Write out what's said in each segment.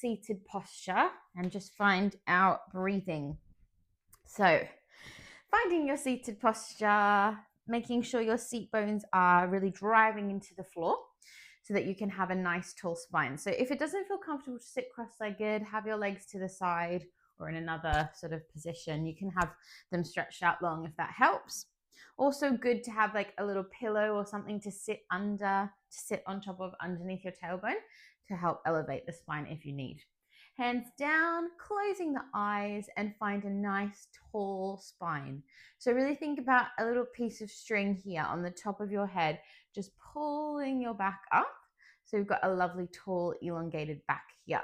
seated posture and just find our breathing. So finding your seated posture, making sure your seat bones are really driving into the floor so that you can have a nice tall spine. So if it doesn't feel comfortable to sit cross-legged, have your legs to the side or in another sort of position. You can have them stretched out long if that helps. Also good to have like a little pillow or something to sit on top of underneath your tailbone to help elevate the spine if you need. Hands down, closing the eyes, and find a nice tall spine. So really think about a little piece of string here on the top of your head, just pulling your back up. So we've got a lovely tall elongated back here.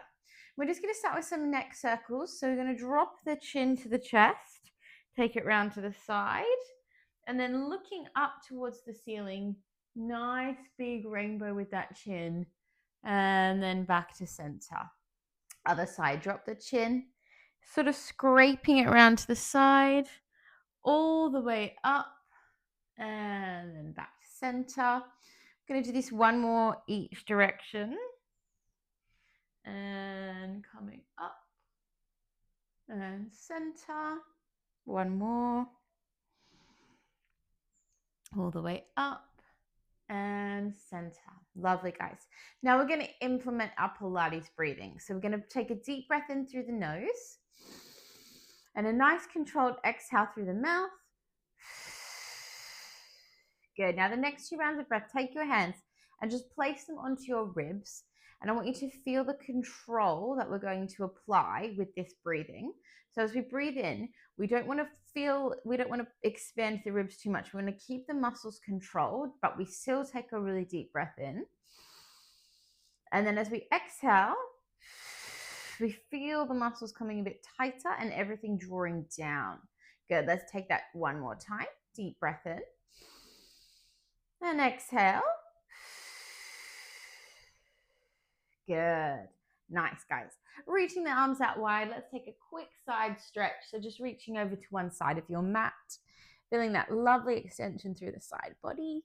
We're just going to start with some neck circles. So we're going to drop the chin to the chest, take it round to the side, and then looking up towards the ceiling, nice big rainbow with that chin, and then back to center. Other side, drop the chin, sort of scraping it around to the side, all the way up, and then back to center. I'm going to do this one more each direction, and coming up, and center, one more, all the way up, and center. Lovely, guys. Now we're going to implement our Pilates breathing. So we're going to take a deep breath in through the nose and a nice controlled exhale through the mouth. Good. Now the next 2 rounds of breath, take your hands and just place them onto your ribs. And I want you to feel the control that we're going to apply with this breathing. So as we breathe in, we don't want to expand the ribs too much. We want to keep the muscles controlled, but we still take a really deep breath in. And then as we exhale, we feel the muscles coming a bit tighter and everything drawing down. Good. Let's take that one more time. Deep breath in. And exhale. Good. Nice, guys. Reaching the arms out wide. Let's take a quick side stretch. So just reaching over to one side of your mat. Feeling that lovely extension through the side body.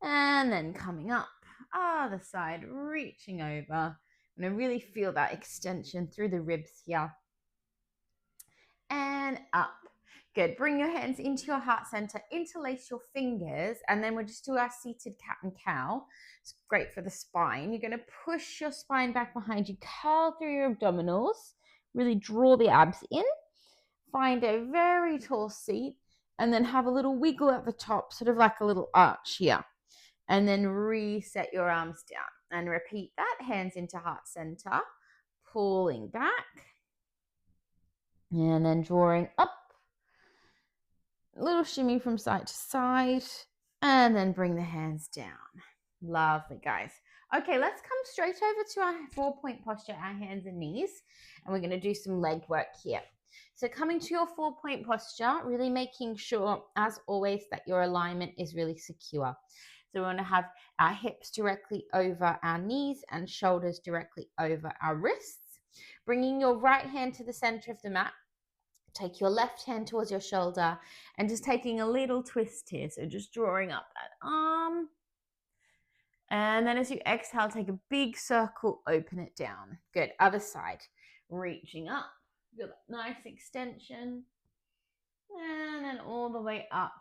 And then coming up. Other side, reaching over. I'm going to really feel that extension through the ribs here. And up. Good. Bring your hands into your heart center, interlace your fingers, and then we'll just do our seated cat and cow. It's great for the spine. You're going to push your spine back behind you, curl through your abdominals, really draw the abs in, find a very tall seat, and then have a little wiggle at the top, sort of like a little arch here. And then reset your arms down and repeat that. Hands into heart center, pulling back, and then drawing up. Little shimmy from side to side, and then bring the hands down. Lovely, guys. Okay, let's come straight over to our 4-point posture, our hands and knees, and we're going to do some leg work here. So coming to your 4-point posture, really making sure, as always, that your alignment is really secure. So we want to have our hips directly over our knees and shoulders directly over our wrists. Bringing your right hand to the center of the mat. Take your left hand towards your shoulder and just taking a little twist here. So just drawing up that arm. And then as you exhale, take a big circle, open it down. Good. Other side. Reaching up. Feel that nice extension. And then all the way up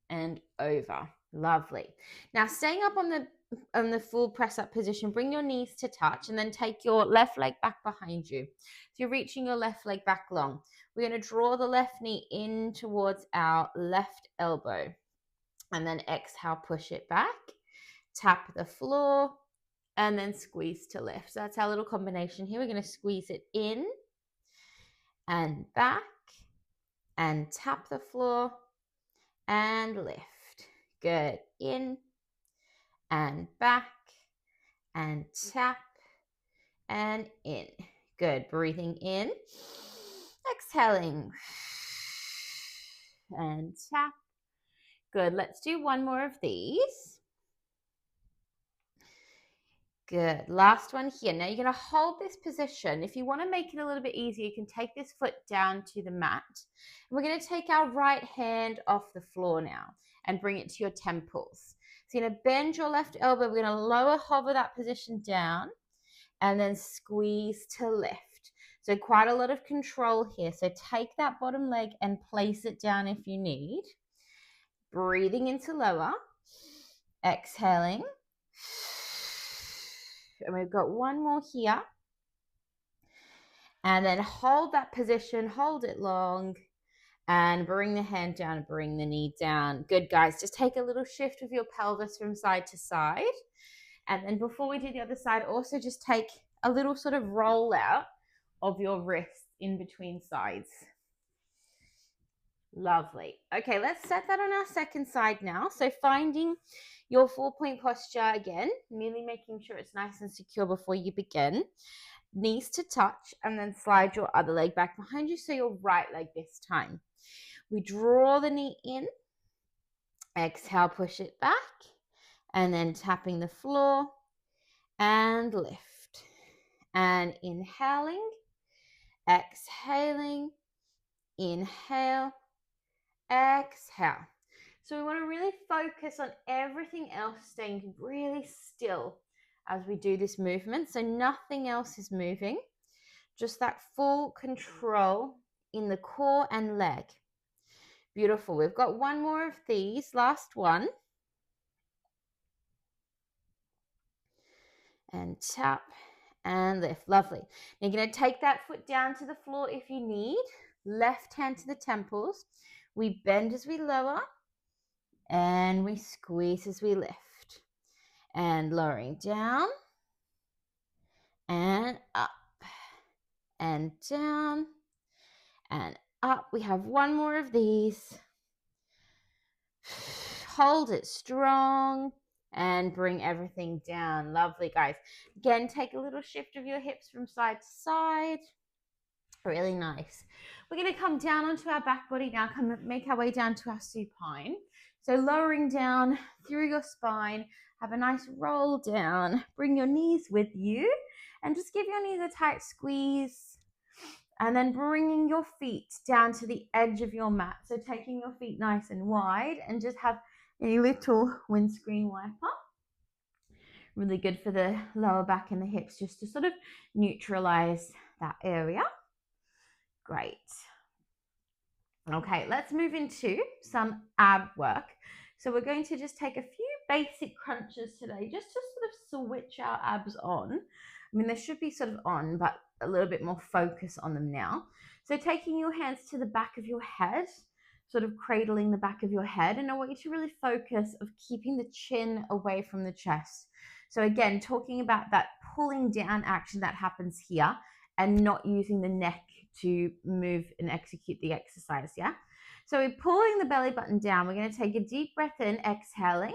and over. Lovely. Now staying up on the full press up position, bring your knees to touch and then take your left leg back behind you. So you're reaching your left leg back long. We're going to draw the left knee in towards our left elbow and then exhale, push it back, tap the floor and then squeeze to lift. So that's our little combination here. We're going to squeeze it in and back and tap the floor and lift. Good. In and back and tap and in. Good. Breathing in. Exhaling. And tap. Good. Let's do one more of these. Good. Last one here. Now you're going to hold this position. If you want to make it a little bit easier, you can take this foot down to the mat. And we're going to take our right hand off the floor now and bring it to your temples. So you're going to bend your left elbow. We're going to hover that position down and then squeeze to lift. So quite a lot of control here. So take that bottom leg and place it down if you need. Breathing into lower, exhaling. And we've got one more here. And then hold that position, hold it long, and bring the hand down and bring the knee down. Good, guys. Just take a little shift of your pelvis from side to side. And then before we do the other side, also just take a little sort of roll out of your wrists in between sides. Lovely. Okay, let's set that on our second side now. So finding your 4-point posture again, merely making sure it's nice and secure before you begin. Knees to touch, and then slide your other leg back behind you, so your right leg this time. We draw the knee in, exhale, push it back, and then tapping the floor and lift. And inhaling, exhaling, inhale, exhale. So we want to really focus on everything else staying really still as we do this movement. So nothing else is moving, just that full control in the core and leg. Beautiful. We've got one more of these, last one. And tap and lift. Lovely. Now you're going to take that foot down to the floor if you need. Left hand to the temples. We bend as we lower, and we squeeze as we lift. And lowering down, and up, and down, and up. We have one more of these. Hold it strong and bring everything down. Lovely, guys. Again, take a little shift of your hips from side to side. Really nice. We're going to come down onto our back body now, make our way down to our supine. So lowering down through your spine, have a nice roll down, bring your knees with you, and just give your knees a tight squeeze. And then bringing your feet down to the edge of your mat. So taking your feet nice and wide, and just have a little windscreen wiper. Really good for the lower back and the hips, just to sort of neutralize that area. Great. Okay, let's move into some ab work. So we're going to just take a few basic crunches today, just to sort of switch our abs on. I mean, they should be sort of on, but a little bit more focus on them now. So taking your hands to the back of your head, sort of cradling the back of your head. And I want you to really focus of keeping the chin away from the chest. So again, talking about that pulling down action that happens here, and not using the neck to move and execute the exercise, yeah? So we're pulling the belly button down. We're going to take a deep breath in, exhaling.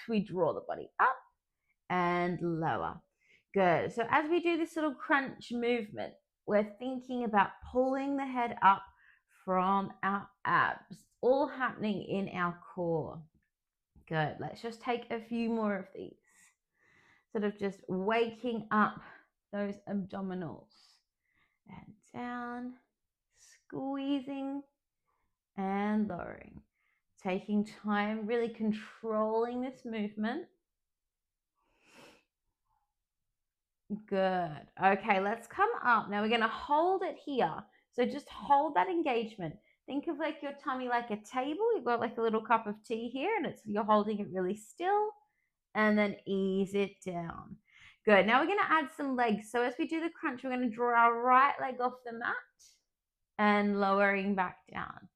We draw the body up and lower. Good. So as we do this little crunch movement, we're thinking about pulling the head up from our abs, all happening in our core. Good. Let's just take a few more of these. Sort of just waking up those abdominals. And down, squeezing and lowering. Taking time, really controlling this movement. Good. Okay, let's come up. Now we're going to hold it here. So just hold that engagement. Think of like your tummy like a table. You've got like a little cup of tea here, and you're holding it really still, and then ease it down. Good. Now we're going to add some legs. So as we do the crunch, we're going to draw our right leg off the mat and lowering back down.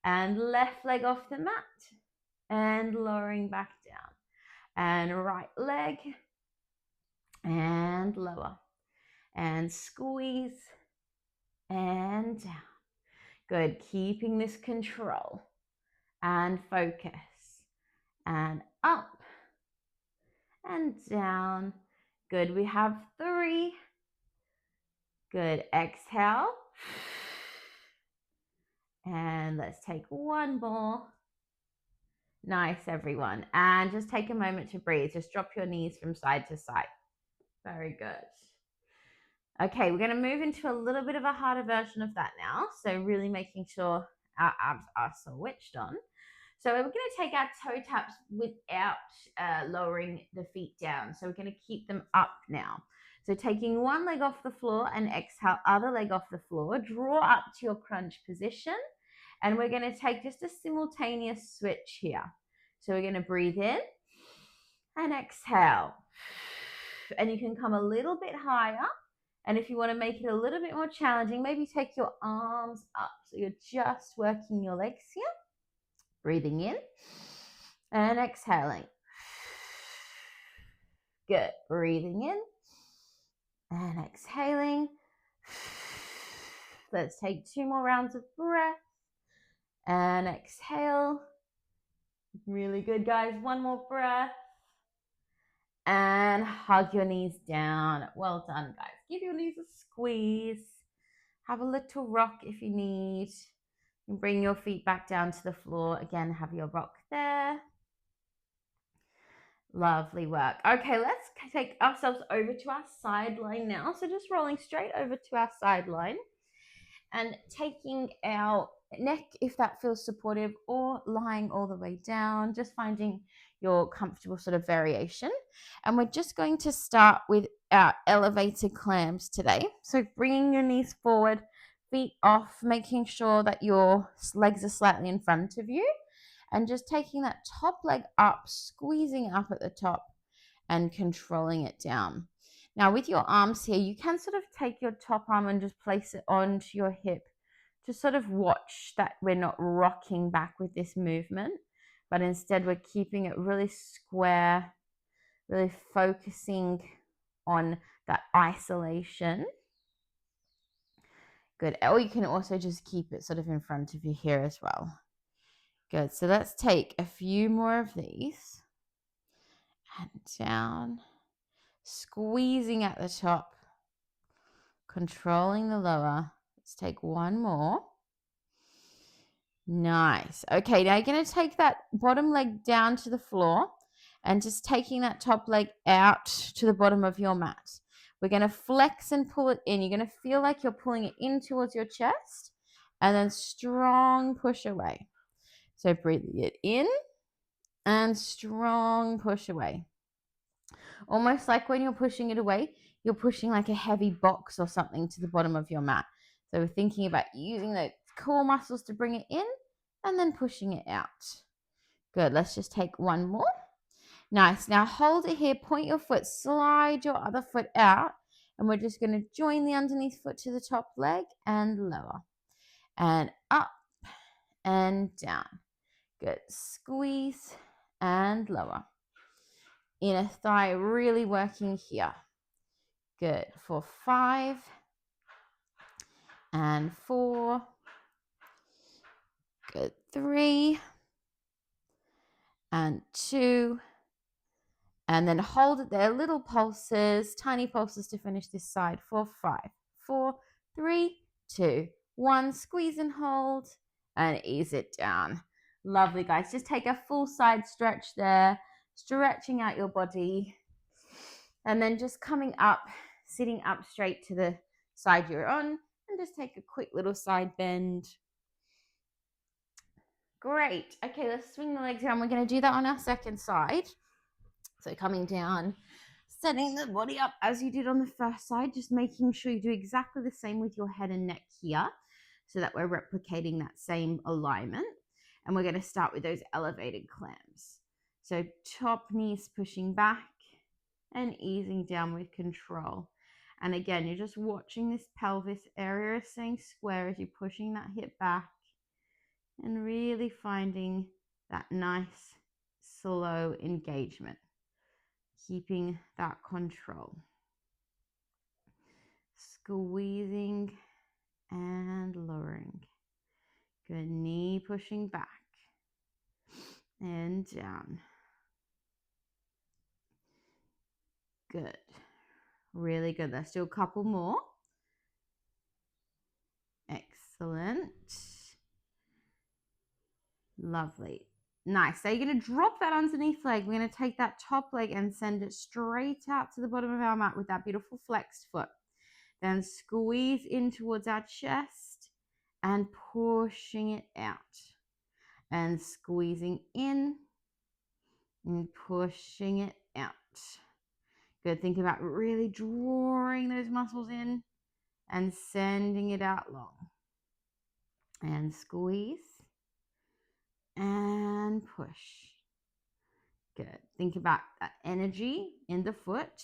And left leg off the mat and lowering back down. And right leg and lower. And squeeze and down. Good. Keeping this control and focus. And up and down. Good. We have 3. Good. Exhale. And let's take one more. Nice, everyone. And just take a moment to breathe. Just drop your knees from side to side. Very good. Okay, we're going to move into a little bit of a harder version of that now. So really making sure our abs are switched on. So we're going to take our toe taps without lowering the feet down. So we're going to keep them up now. So taking one leg off the floor and exhale, other leg off the floor. Draw up to your crunch position. And we're going to take just a simultaneous switch here. So we're going to breathe in and exhale. And you can come a little bit higher. And if you want to make it a little bit more challenging, maybe take your arms up. So you're just working your legs here. Breathing in and exhaling. Good. Breathing in and exhaling. Let's take 2 more rounds of breath and exhale. Really good, guys. 1 more breath and hug your knees down. Well done, guys. Give your knees a squeeze. Have a little rock if you need. And bring your feet back down to the floor. Again, have your rock there. Lovely work. Okay, let's take ourselves over to our sideline now. So just rolling straight over to our sideline and taking our neck, if that feels supportive, or lying all the way down, just finding your comfortable sort of variation. And we're just going to start with our elevated clams today. So bringing your knees forward, feet off, making sure that your legs are slightly in front of you. And just taking that top leg up, squeezing up at the top and controlling it down. Now with your arms here, you can sort of take your top arm and just place it onto your hip. Just sort of watch that we're not rocking back with this movement, but instead we're keeping it really square, really focusing on that isolation. Good. Or you can also just keep it sort of in front of you here as well. Good. So let's take a few more of these. And down. Squeezing at the top. Controlling the lower. Let's take 1 more. Nice. Okay, now you're going to take that bottom leg down to the floor and just taking that top leg out to the bottom of your mat. We're going to flex and pull it in. You're going to feel like you're pulling it in towards your chest and then strong push away. So breathing it in and strong push away. Almost like when you're pushing it away, you're pushing like a heavy box or something to the bottom of your mat. So we're thinking about using the core muscles to bring it in and then pushing it out. Good. Let's just take 1 more. Nice. Now hold it here, point your foot, slide your other foot out, and we're just going to join the underneath foot to the top leg and lower. And up and down. Good. Squeeze and lower. Inner thigh really working here. Good. For 5 and 4. Good. 3 and 2. And then hold it there. Little pulses, tiny pulses to finish this side. For 5, 4, 3, 2, 1. Squeeze and hold and ease it down. Lovely, guys. Just take a full side stretch there, stretching out your body. And then just coming up, sitting up straight to the side you're on, and just take a quick little side bend. Great. Okay, let's swing the legs around. We're going to do that on our second side. So coming down, setting the body up as you did on the first side, just making sure you do exactly the same with your head and neck here so that we're replicating that same alignment. And we're going to start with those elevated clams. So top knees pushing back and easing down with control. And again, you're just watching this pelvis area staying square as you're pushing that hip back and really finding that nice slow engagement. Keeping that control. Squeezing and lowering. Good. Knee pushing back and down. Good. Really good. Let's do a couple more. Excellent. Lovely. Nice. So you're going to drop that underneath leg. We're going to take that top leg and send it straight out to the bottom of our mat with that beautiful flexed foot. Then squeeze in towards our chest and pushing it out. and squeezing in and pushing it out. Good. Think about really drawing those muscles in and sending it out long. And squeeze and push. Good. Think about that energy in the foot.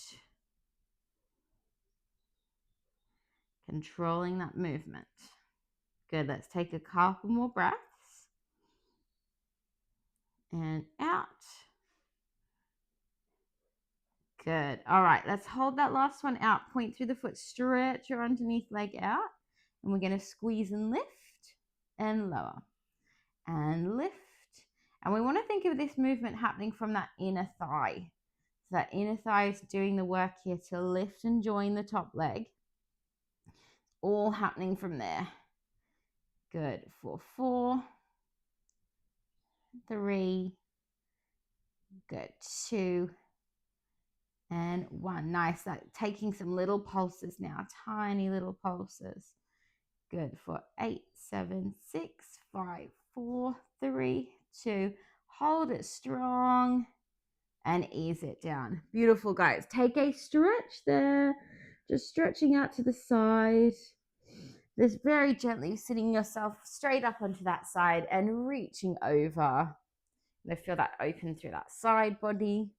Controlling that movement. Good. Let's take a couple more breaths. And out. Good. All right. Let's hold that last one out. Point through the foot. Stretch your underneath leg out. And we're going to squeeze and lift and lower. And lift. And we want to think of this movement happening from that inner thigh. So that inner thigh is doing the work here to lift and join the top leg. All happening from there. Good. For 4, 3, good. 2, and 1. Nice. Taking some little pulses now. Tiny little pulses. Good. For 8, 7, 6, 5, 4, 3, 2. Hold it strong and ease it down. Beautiful, guys. Take a stretch there. Just stretching out to the side. Just very gently sitting yourself straight up onto that side and reaching over. Feel that open through that side body.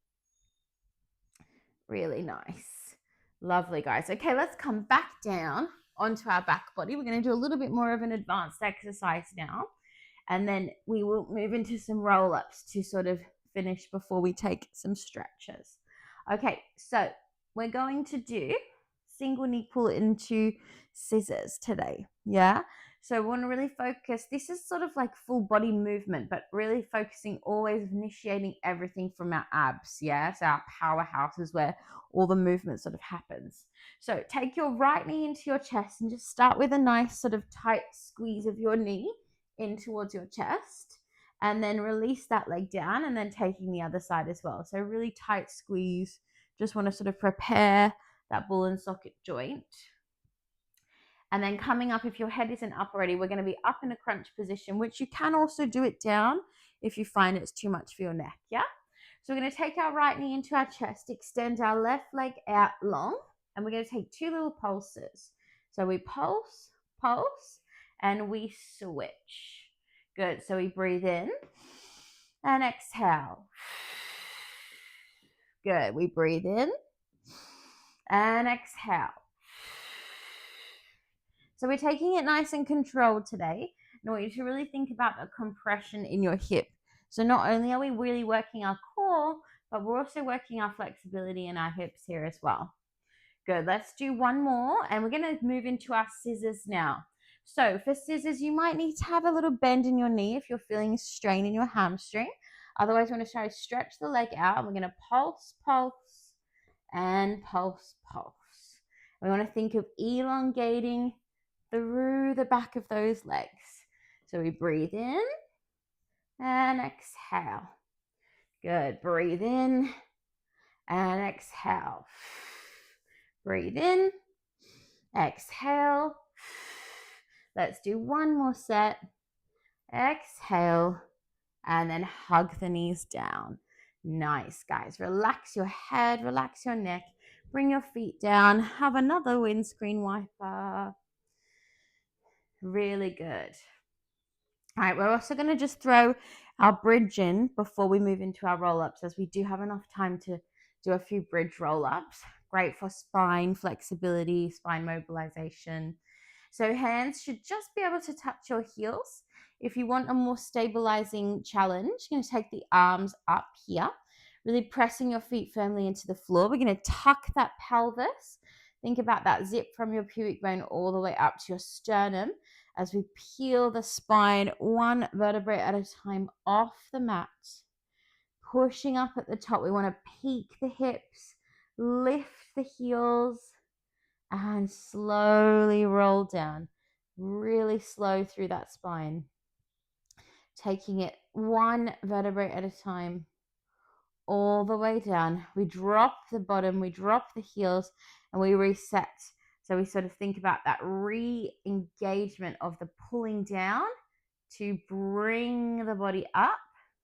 Really nice. Lovely, guys. Okay, let's come back down onto our back body. We're going to do a little bit more of an advanced exercise now. And then we will move into some roll-ups to sort of finish before we take some stretches. Okay, so we're going to do single knee pull into scissors today. Yeah. So we want to really focus. This is sort of like full body movement, but really focusing, always initiating everything from our abs. Yeah. So our powerhouse is where all the movement sort of happens. So take your right knee into your chest and just start with a nice sort of tight squeeze of your knee in towards your chest, and then release that leg down, and then taking the other side as well. So really tight squeeze. Just want to sort of prepare that ball and socket joint. And then coming up, if your head isn't up already, we're going to be up in a crunch position, which you can also do it down if you find it's too much for your neck. Yeah. So we're going to take our right knee into our chest, extend our left leg out long, and we're going to take 2 little pulses. So we pulse, pulse, and we switch. Good. So we breathe in and exhale. Good. We breathe in and exhale. So we're taking it nice and controlled today. And I want you to really think about the compression in your hip. So not only are we really working our core, but we're also working our flexibility in our hips here as well. Good. Let's do one more, and we're going to move into our scissors now. So for scissors, you might need to have a little bend in your knee if you're feeling a strain in your hamstring. Otherwise, we're going to try to stretch the leg out. We're going to pulse, pulse, and pulse, pulse. We want to think of elongating through the back of those legs. So we breathe in and exhale. Good. Breathe in and exhale. Breathe in, exhale. Let's do one more set. Exhale, and then hug the knees down. Nice, guys. Relax your head, relax your neck. Bring your feet down. Have another windscreen wiper. Really good. All right, we're also going to just throw our bridge in before we move into our roll-ups, as we do have enough time to do a few bridge roll-ups. Great for spine flexibility, spine mobilization. So hands should just be able to touch your heels. If you want a more stabilizing challenge, you're going to take the arms up here, really pressing your feet firmly into the floor. We're going to tuck that pelvis. Think about that zip from your pubic bone all the way up to your sternum as we peel the spine one vertebrae at a time off the mat. Pushing up at the top, we want to peak the hips, lift the heels, and slowly roll down. Really slow through that spine. Taking it one vertebrae at a time, all the way down. We drop the bottom, we drop the heels, and we reset. So we sort of think about that re-engagement of the pulling down to bring the body up,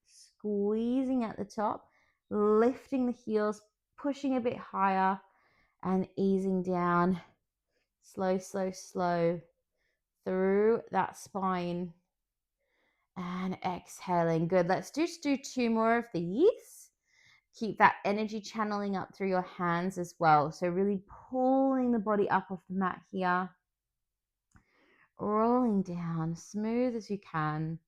squeezing at the top, lifting the heels, pushing a bit higher, and easing down, slow, slow, slow, through that spine, and exhaling. Good. Let's just do 2 more of these. Keep that energy channeling up through your hands as well. So really pulling the body up off the mat here, rolling down, smooth as you can.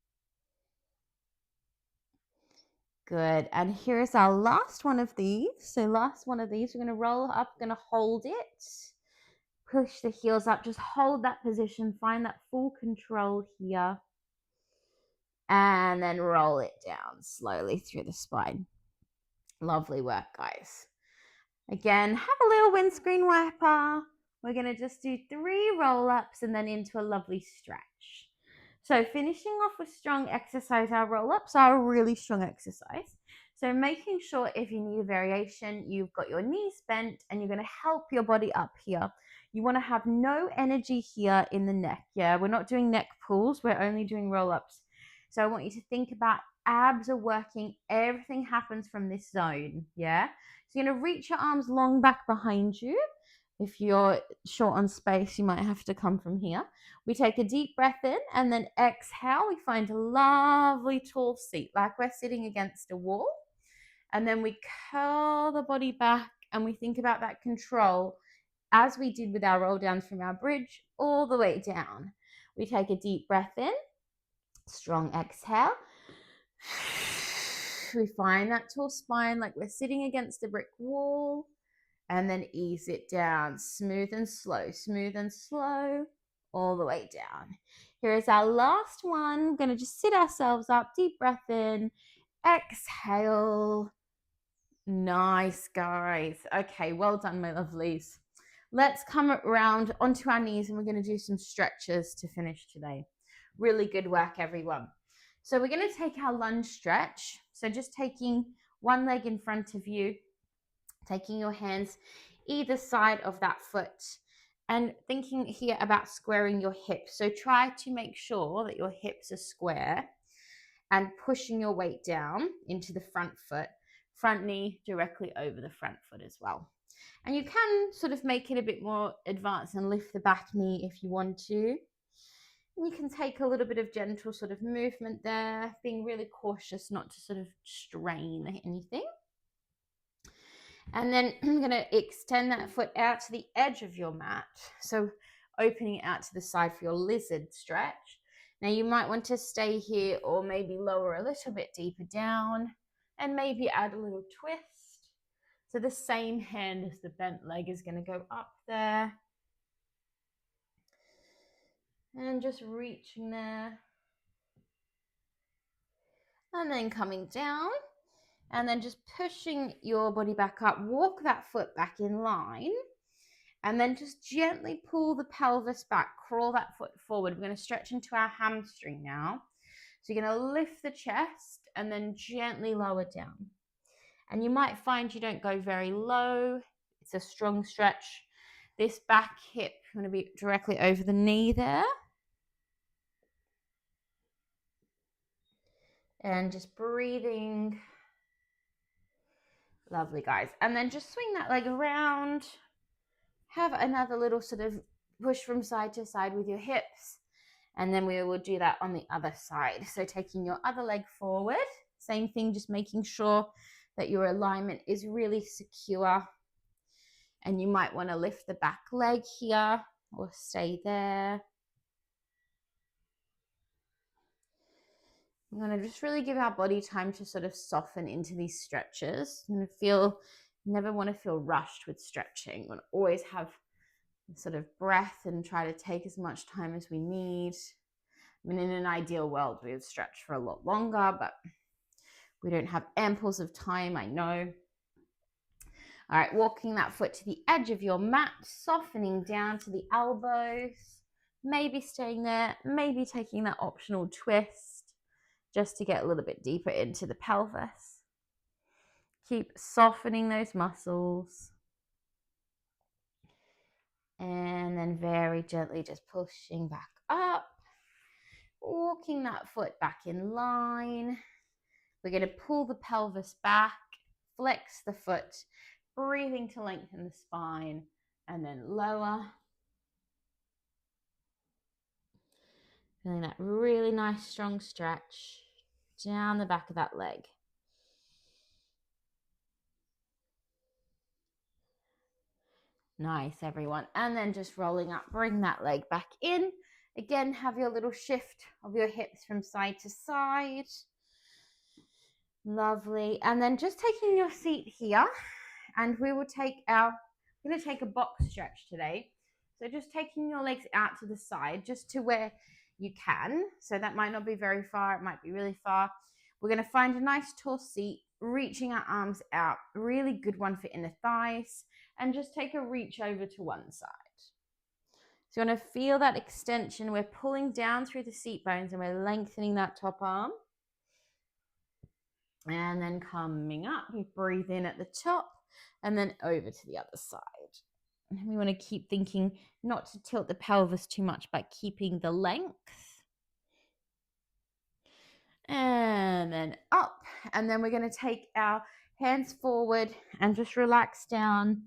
Good. And here's our last one of these. So last one of these, we're going to roll up, going to hold it. Push the heels up, just hold that position, find that full control here. And then roll it down slowly through the spine. Lovely work, guys. Again, have a little windscreen wiper. We're going to just do 3 roll-ups and then into a lovely stretch. So finishing off with strong exercise, our roll-ups are a really strong exercise. So making sure if you need a variation, you've got your knees bent and you're going to help your body up here. You want to have no energy here in the neck. Yeah, we're not doing neck pulls. We're only doing roll-ups. So I want you to think about abs are working. Everything happens from this zone. Yeah. So you're going to reach your arms long back behind you. If you're short on space, you might have to come from here. We take a deep breath in and then exhale. We find a lovely tall seat, like we're sitting against a wall. And then we curl the body back and we think about that control as we did with our roll downs from our bridge all the way down. We take a deep breath in, strong exhale. We find that tall spine like we're sitting against a brick wall. And then ease it down, smooth and slow, all the way down. Here is our last one. We're going to just sit ourselves up, deep breath in, exhale. Nice, guys. Okay, well done, my lovelies. Let's come around onto our knees and we're going to do some stretches to finish today. Really good work, everyone. So we're going to take our lunge stretch. So just taking one leg in front of you, taking your hands either side of that foot and thinking here about squaring your hips. So try to make sure that your hips are square and pushing your weight down into the front foot, front knee directly over the front foot as well. And you can sort of make it a bit more advanced and lift the back knee if you want to. And you can take a little bit of gentle sort of movement there, being really cautious not to sort of strain anything. And then I'm going to extend that foot out to the edge of your mat. So opening it out to the side for your lizard stretch. Now you might want to stay here or maybe lower a little bit deeper down and maybe add a little twist. So the same hand as the bent leg is going to go up there. And just reaching there. And then coming down. And then just pushing your body back up. Walk that foot back in line. And then just gently pull the pelvis back. Crawl that foot forward. We're going to stretch into our hamstring now. So you're going to lift the chest and then gently lower down. And you might find you don't go very low. It's a strong stretch. This back hip, going to be directly over the knee there. And just breathing. Lovely, guys. And then just swing that leg around. Have another little sort of push from side to side with your hips. And then we will do that on the other side. So taking your other leg forward. Same thing, just making sure that your alignment is really secure. And you might want to lift the back leg here or stay there. I'm going to just really give our body time to sort of soften into these stretches. I'm going to never want to feel rushed with stretching. We want to always have sort of breath and try to take as much time as we need. I mean, in an ideal world, we would stretch for a lot longer, but we don't have amples of time, I know. All right, walking that foot to the edge of your mat, softening down to the elbows, maybe staying there, maybe taking that optional twist just to get a little bit deeper into the pelvis. Keep softening those muscles. And then very gently just pushing back up. walking that foot back in line. We're going to pull the pelvis back, flex the foot, breathing to lengthen the spine, and then lower. Feeling that really nice strong stretch down the back of that leg. Nice, everyone. And then just rolling up, bring that leg back in. Again, have your little shift of your hips from side to side. Lovely. And then just taking your seat here, and we will take I'm going to take a box stretch today. So just taking your legs out to the side, just to where you can. So that might not be very far. It might be really far. We're going to find a nice tall seat, reaching our arms out. Really good one for inner thighs. And just take a reach over to one side. So you want to feel that extension. We're pulling down through the seat bones and we're lengthening that top arm. And then coming up, we breathe in at the top and then over to the other side. And we want to keep thinking not to tilt the pelvis too much, but keeping the length. And then up. And then we're going to take our hands forward and just relax down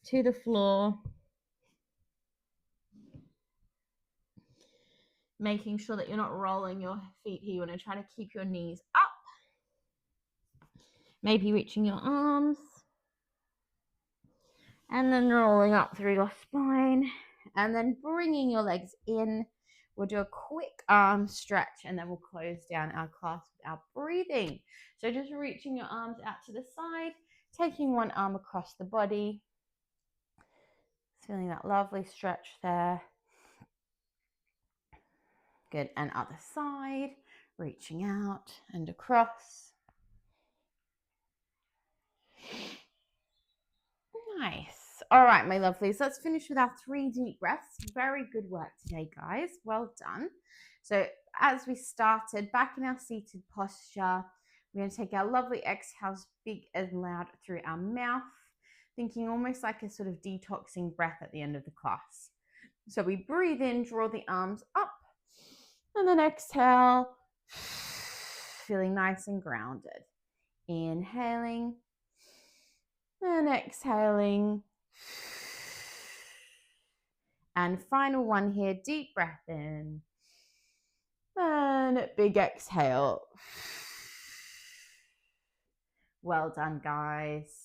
to the floor. Making sure that you're not rolling your feet here. You want to try to keep your knees up. Maybe reaching your arms. And then rolling up through your spine. And then bringing your legs in. We'll do a quick arm stretch and then we'll close down our class with our breathing. So just reaching your arms out to the side, taking one arm across the body. Feeling that lovely stretch there. Good. And other side, reaching out and across. Nice. All right, my lovelies, let's finish with our 3 deep breaths. Very good work today, guys. Well done. So as we started, back in our seated posture, we're going to take our lovely exhales big and loud through our mouth, thinking almost like a sort of detoxing breath at the end of the class. So we breathe in, draw the arms up, and then exhale, feeling nice and grounded. Inhaling and exhaling. And final one here, deep breath in. And big exhale. Well done, guys.